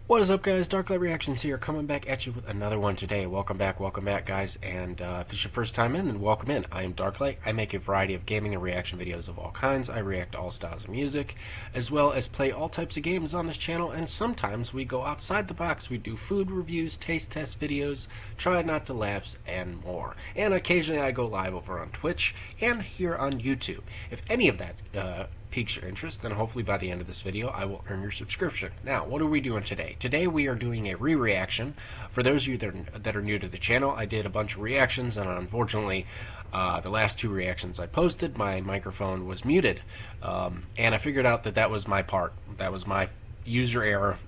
What is up, guys? Darklite Reactions here, coming back at you with another one today. Welcome back, guys. And if this is your first time in, then welcome in. I am Darklite. I make a variety of gaming and reaction videos of all kinds. I react to all styles of music, as well as play all types of games on this channel. And sometimes we go outside the box. We do food reviews, taste test videos, try not to laughs, and more. And occasionally I go live over on Twitch and here on YouTube. If any of that piques your interest, then hopefully by the end of this video I will earn your subscription. Now, what are we doing today? Today we are doing a re-reaction. For those of you that are new to the channel, I did a bunch of reactions, and unfortunately the last two reactions I posted, my microphone was muted, and I figured out that that was my part. That was my user error,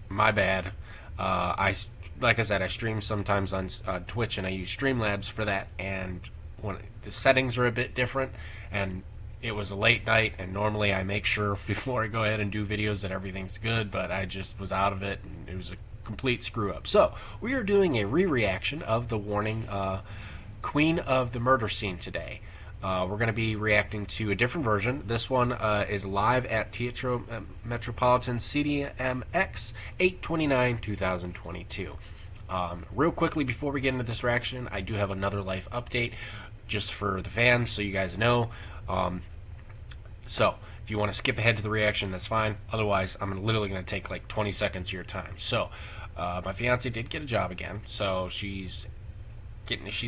my bad. Like I said, I stream sometimes on Twitch, and I use Streamlabs for that, and when the settings are a bit different, and it was a late night, and normally I make sure before I go ahead and do videos that everything's good, but I just was out of it, and it was a complete screw up. So we are doing a re-reaction of the Warning Queen of the Murder Scene today. We're going to be reacting to a different version. This one is live at Teatro Metropolitan CDMX 8/29/2022. Real quickly before we get into this reaction, I do have another life update just for the fans, so you guys know. So if you want to skip ahead to the reaction, that's fine. Otherwise, I'm literally going to take like 20 seconds of your time. So my fiance did get a job again, so she's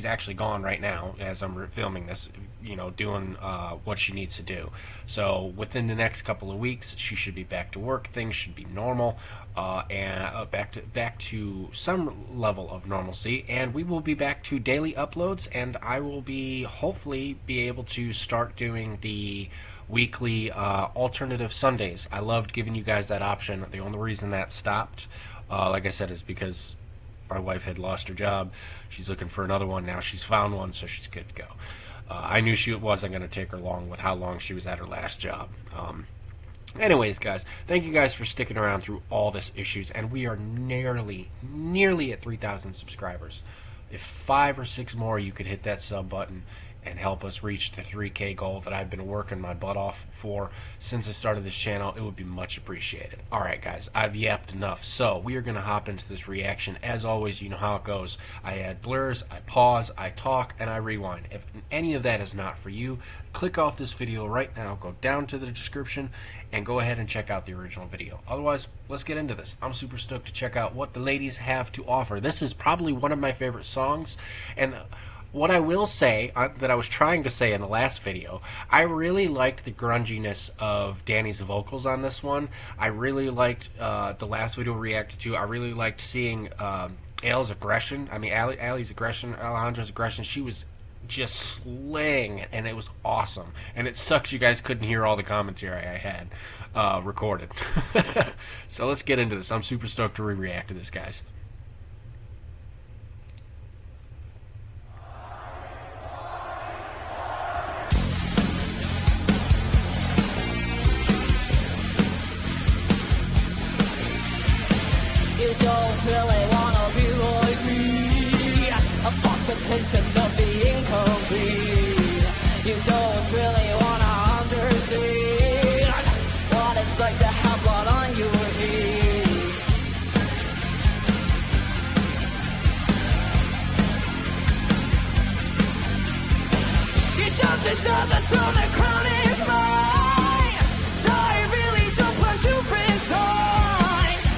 actually gone right now as I'm filming this, doing what she needs to do. So within the next couple of weeks, she should be back to work. Things should be normal, and back to some level of normalcy. And we will be back to daily uploads, and I will hopefully be able to start doing the weekly alternative Sundays. I loved giving you guys that option. The only reason that stopped, like I said, is because my wife had lost her job. She's looking for another one now. She's found one, so she's good to go. I knew she wasn't going to take her long with how long she was at her last job. Anyways, guys, thank you guys for sticking around through all this issues, and we are nearly at 3,000 subscribers. If 5 or 6 more, you could hit that sub button and help us reach the 3K goal that I've been working my butt off for since I started this channel, it would be much appreciated. Alright guys, I've yapped enough, so we are going to hop into this reaction. As always, you know how it goes. I add blurs, I pause, I talk, and I rewind. If any of that is not for you, click off this video right now, go down to the description, and go ahead and check out the original video. Otherwise, let's get into this. I'm super stoked to check out what the ladies have to offer. This is probably one of my favorite songs, and what I will say, that I was trying to say in the last video, I really liked the grunginess of Danny's vocals on this one. I really liked the last video we reacted to. I really liked seeing Al's aggression. I mean, Allie's aggression, Alejandro's aggression. She was just slaying it, and it was awesome. And it sucks you guys couldn't hear all the commentary I had recorded. So let's get into this. I'm super stoked to react to this, guys. You don't really wanna be like me. I fuck the tension of being complete. You don't really wanna understand what it's like to have blood on your head. You don't deserve the throne, the crown is mine. So I really don't want to resign.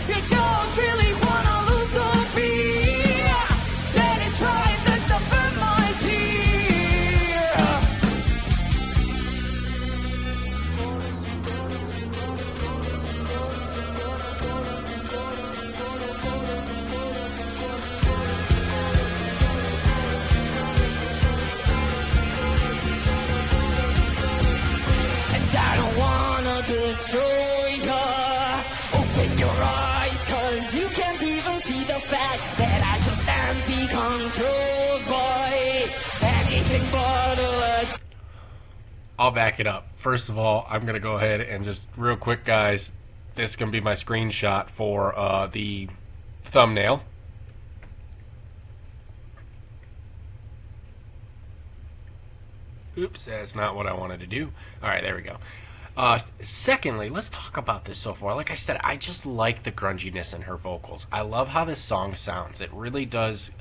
You don't really wanna lose the fear. Then you try this to burn my tear. And I don't wanna destroy ya. Open your eyes, cause you can't even see the fact that I just can't be controlled by anything but a I'll back it up. First of all, I'm going to go ahead and just real quick, guys, this is going to be my screenshot for the thumbnail. Oops, that's not what I wanted to do. Alright, there we go. Secondly, let's talk about this so far. Like I said, I just like the grunginess in her vocals. I love how this song sounds. It really does.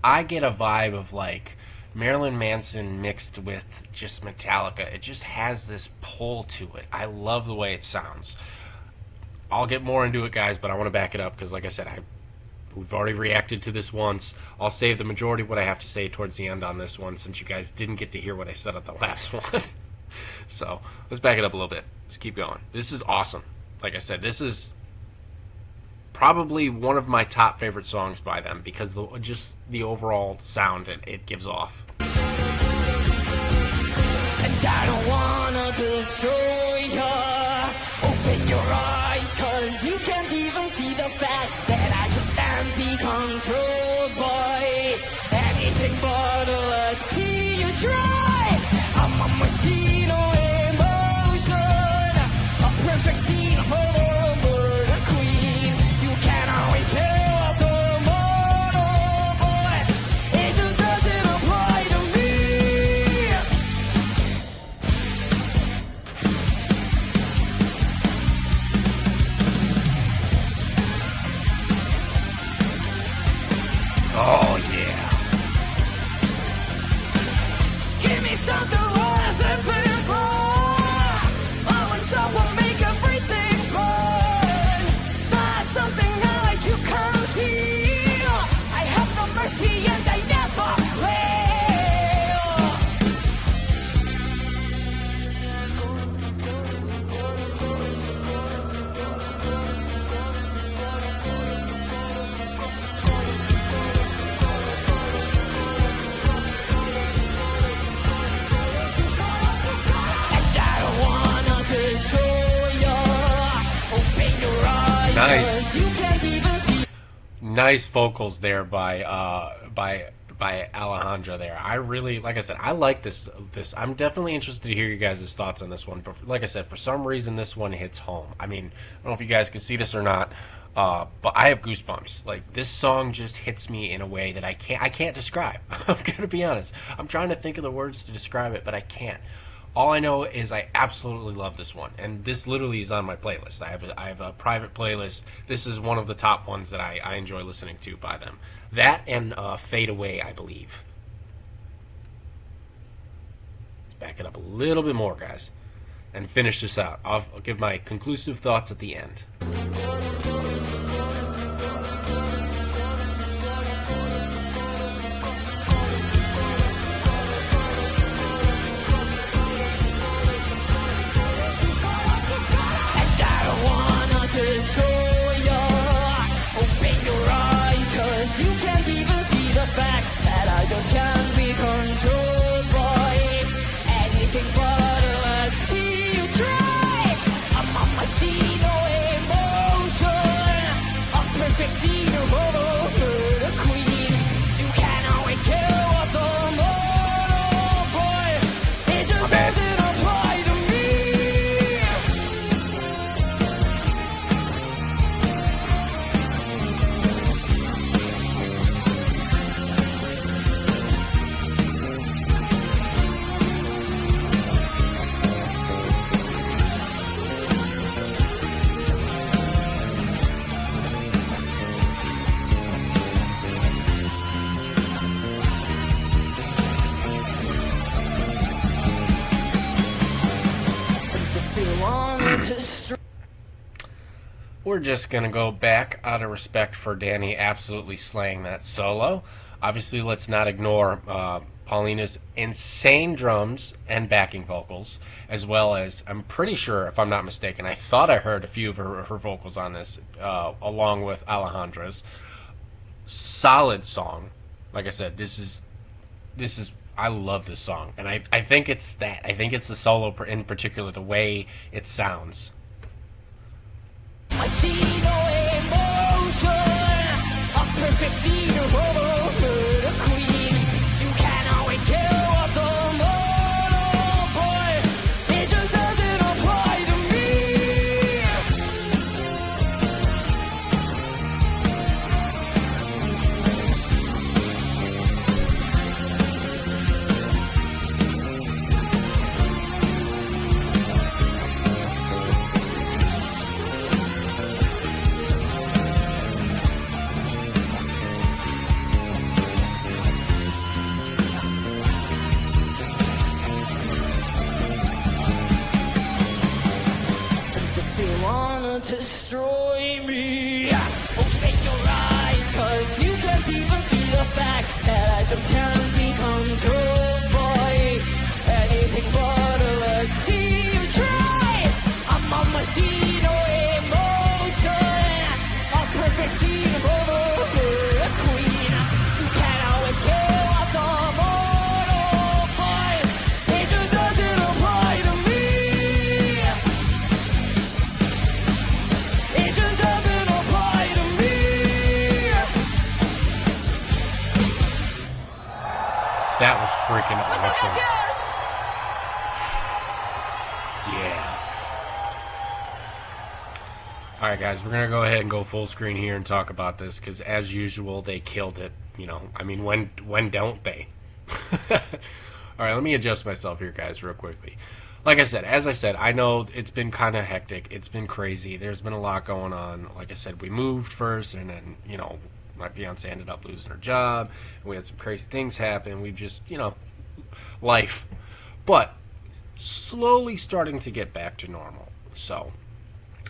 I get a vibe of like Marilyn Manson mixed with just Metallica. It just has this pull to it. I love the way it sounds. I'll get more into it, guys, but I want to back it up because, like I said, we've already reacted to this once. I'll save the majority of what I have to say towards the end on this one since you guys didn't get to hear what I said at the last one. So let's back it up a little bit. Let's keep going. This is awesome. Like I said, this is probably one of my top favorite songs by them because just the overall sound it gives off. And I don't wanna destroy ya. Open your eyes, cause you can't even see the fact that I just can't be controlled by anything but let's see you try. I'm a machine of emotion, a perfect scene for the murder queen. You can't always tell what's tomorrow, boy. It just doesn't apply to me. Oh yeah. Give me something worth living for. Oh, and someone make everything fun. It's not something I like to conceal. I have no mercy and I never Nice vocals there by Alejandra there. I really, like I said, I like this. I'm definitely interested to hear you guys' thoughts on this one. But like I said, for some reason this one hits home. I mean, I don't know if you guys can see this or not, but I have goosebumps. Like this song just hits me in a way that I can't describe. I'm gonna be honest. I'm trying to think of the words to describe it, but I can't. All I know is I absolutely love this one, and this literally is on my playlist. I have a private playlist. This is one of the top ones that I enjoy listening to by them. That and Fade Away, I believe. Back it up a little bit more, guys, and finish this out. I'll give my conclusive thoughts at the end. Can't be controlled by anything but let's see you try. I'm a machine of emotion, a perfect scene of the queen. You can't always tell what's tomorrow, boy. It just doesn't apply to me. We're just going to go back out of respect for Danny absolutely slaying that solo. Obviously, let's not ignore Paulina's insane drums and backing vocals, as well as, I'm pretty sure, if I'm not mistaken, I thought I heard a few of her vocals on this, along with Alejandra's. Solid song. Like I said, this is I love this song, and I think it's that. I think it's the solo in particular, the way it sounds. I see no emotion, a perfect scene of the queen. You can't always tell what's tomorrow, boy. It just doesn't apply to me. destroy me. Open your eyes, cause you can't even see the fact that I just can't be controlled by anything but electricity. Try, I'm a machine of emotion, a perfect scene for the queen. You can't always kill what's immortal, but it just doesn't apply to me. It just doesn't apply to me. That was freaking Yes, yes, awesome. yes. Yeah. Alright guys, we're gonna go ahead and go full screen here and talk about this, because as usual they killed it. You know, I mean, when don't they? Alright, let me adjust myself here guys real quickly. Like I said, as I said, I know it's been kind of hectic, it's been crazy, there's been a lot going on. Like I said, we moved first, and then, you know, my fiance ended up losing her job, and we had some crazy things happen. We just, you know, life. But slowly starting to get back to normal. So,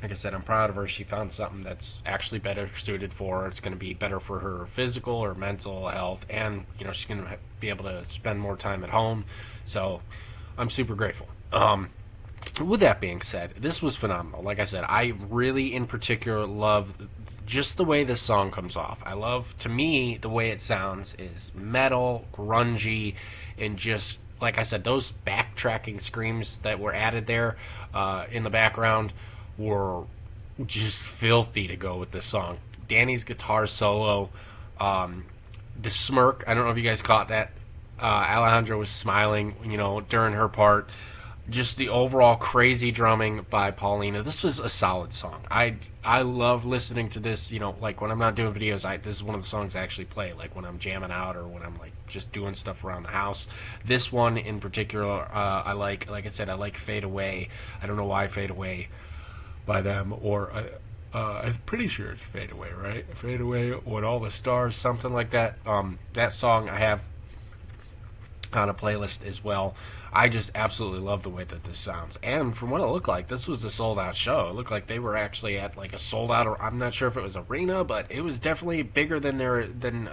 like I said, I'm proud of her. She found something that's actually better suited for her. It's going to be better for her physical or mental health, and, you know, she's going to be able to spend more time at home. So, I'm super grateful. With that being said, this was phenomenal. Like I said, I really, in particular, love just the way this song comes off. I love, to me, the way it sounds is metal, grungy, and just, like I said, those backtracking screams that were added there in the background were just filthy to go with this song. Danny's guitar solo, the smirk, I don't know if you guys caught that. Alejandra was smiling, you know, during her part. Just the overall crazy drumming by Paulina. This was a solid song. I love listening to this, you know, like when I'm not doing videos, this is one of the songs I actually play, like when I'm jamming out or when I'm like just doing stuff around the house. This one in particular, I like I said, I like Fade Away. I don't know why Fade Away by them, or I'm pretty sure it's Fade Away, right? Fade Away with All the Stars, something like that. That song I have on a playlist as well. I just absolutely love the way that this sounds. And from what it looked like, this was a sold out show. It looked like they were actually at like a sold out, or I'm not sure if it was arena, but it was definitely bigger than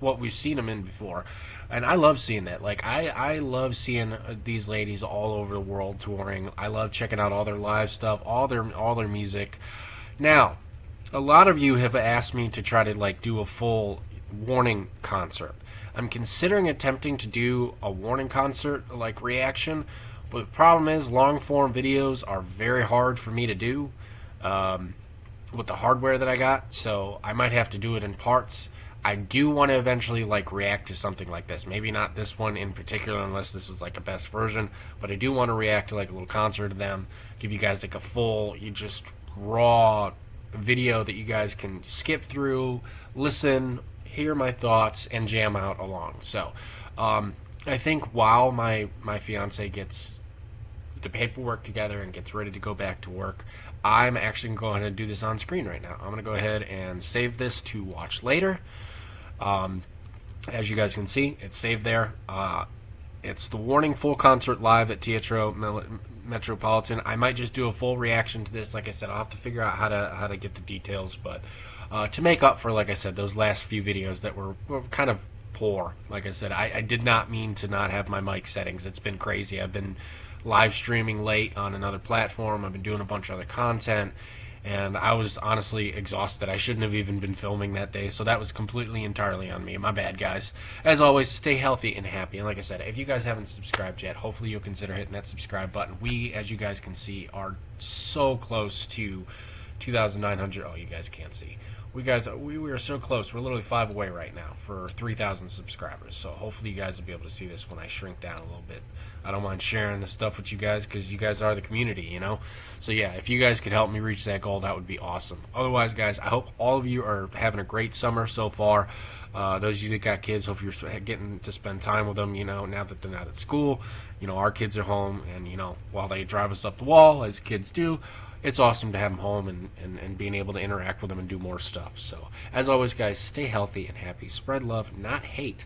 what we've seen them in before. And I love seeing that. Like I love seeing these ladies all over the world touring. I love checking out all their live stuff, all their music. Now, a lot of you have asked me to try to like do a full Warning concert. I'm considering attempting to do a Warning concert like reaction, but the problem is long form videos are very hard for me to do with the hardware that I got, so I might have to do it in parts. I do want to eventually like react to something like this. Maybe not this one in particular unless this is like a best version, but I do want to react to like a little concert of them, give you guys like a full, you just raw video that you guys can skip through, listen, hear my thoughts, and jam out along. So I think while my fiance gets the paperwork together and gets ready to go back to work, I'm actually going to do this on screen right now. I'm going to go ahead and save this to watch later. As you guys can see, it's saved there. It's the Warning full concert live at Teatro Metropolitan. I might just do a full reaction to this. Like I said, I'll have to figure out how to get the details, but to make up for, like I said, those last few videos that were kind of poor. Like I said, I did not mean to not have my mic settings. It's been crazy. I've been live streaming late on another platform. I've been doing a bunch of other content, and I was honestly exhausted. I shouldn't have even been filming that day, so that was completely entirely on me. My bad, guys. As always, stay healthy and happy. And like I said, if you guys haven't subscribed yet, hopefully you'll consider hitting that subscribe button. We, as you guys can see, are so close to 2,900. Oh, you guys can't see. We are so close. We're literally 5 away right now for 3,000 subscribers. So hopefully you guys will be able to see this when I shrink down a little bit. I don't mind sharing this stuff with you guys because you guys are the community, you know. So yeah, if you guys could help me reach that goal, that would be awesome. Otherwise, guys, I hope all of you are having a great summer so far. Those of you that got kids, hope you're getting to spend time with them, you know, now that they're not at school. You know, our kids are home, and, you know, while they drive us up the wall, as kids do, it's awesome to have them home and being able to interact with them and do more stuff. So, as always, guys, stay healthy and happy. Spread love, not hate.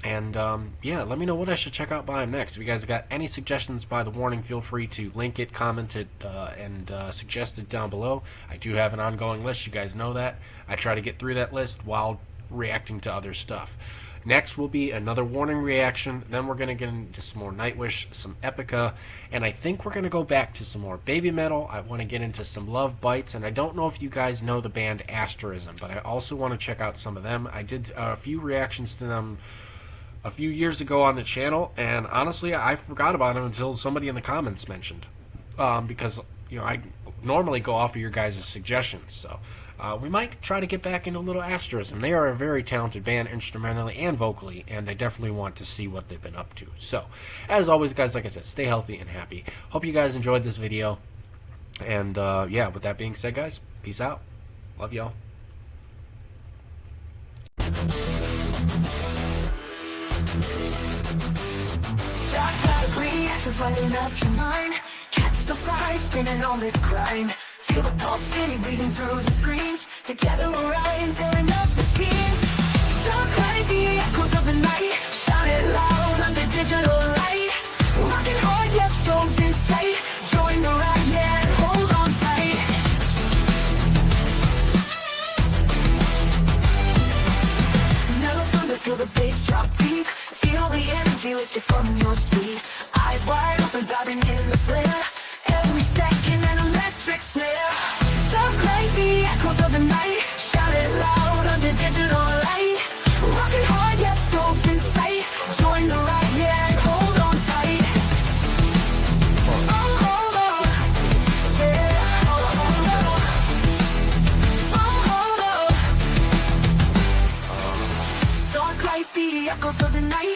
And yeah, let me know what I should check out by him next. If you guys have got any suggestions by the warning, feel free to link it, comment it, and suggest it down below. I do have an ongoing list. You guys know that. I try to get through that list while reacting to other stuff. Next will be another warning reaction. Then we're going to get into some more Nightwish, some Epica, and I think we're going to go back to some more baby metal. I want to get into some Love Bites, and I don't know if you guys know the band Asterism, but I also want to check out some of them. I did a few reactions to them a few years ago on the channel, and honestly, I forgot about them until somebody in the comments mentioned. Because I normally go off of your guys' suggestions, so we might try to get back into a little Asterism. They are a very talented band, instrumentally and vocally, and I definitely want to see what they've been up to. So, as always, guys, like I said, stay healthy and happy. Hope you guys enjoyed this video, and yeah, with that being said, guys, peace out. Love y'all. Darklite reactions lighting up your mind. Catch the fire spinning on this grind. Feel the pulsating beating through the screens. Together we're riding, tearing up the scenes. Darklite, the echoes of the night. Shout it loud under digital light. Rocking hard, yet storms in sight. Join the ride, yeah, and hold on tight. Never thunder, feel the bass drop deep. Feel the energy lift you from your seat. Eyes wide open, diving in the flare. Every second an electric snare. Darklite, the echoes of the night. Shout it loud under digital light. Rocking hard, yet souls in sight. Join the ride, yeah, and hold on tight. Oh, hold on. Yeah, hold on. Oh, hold on. Darklite, the echoes of the night.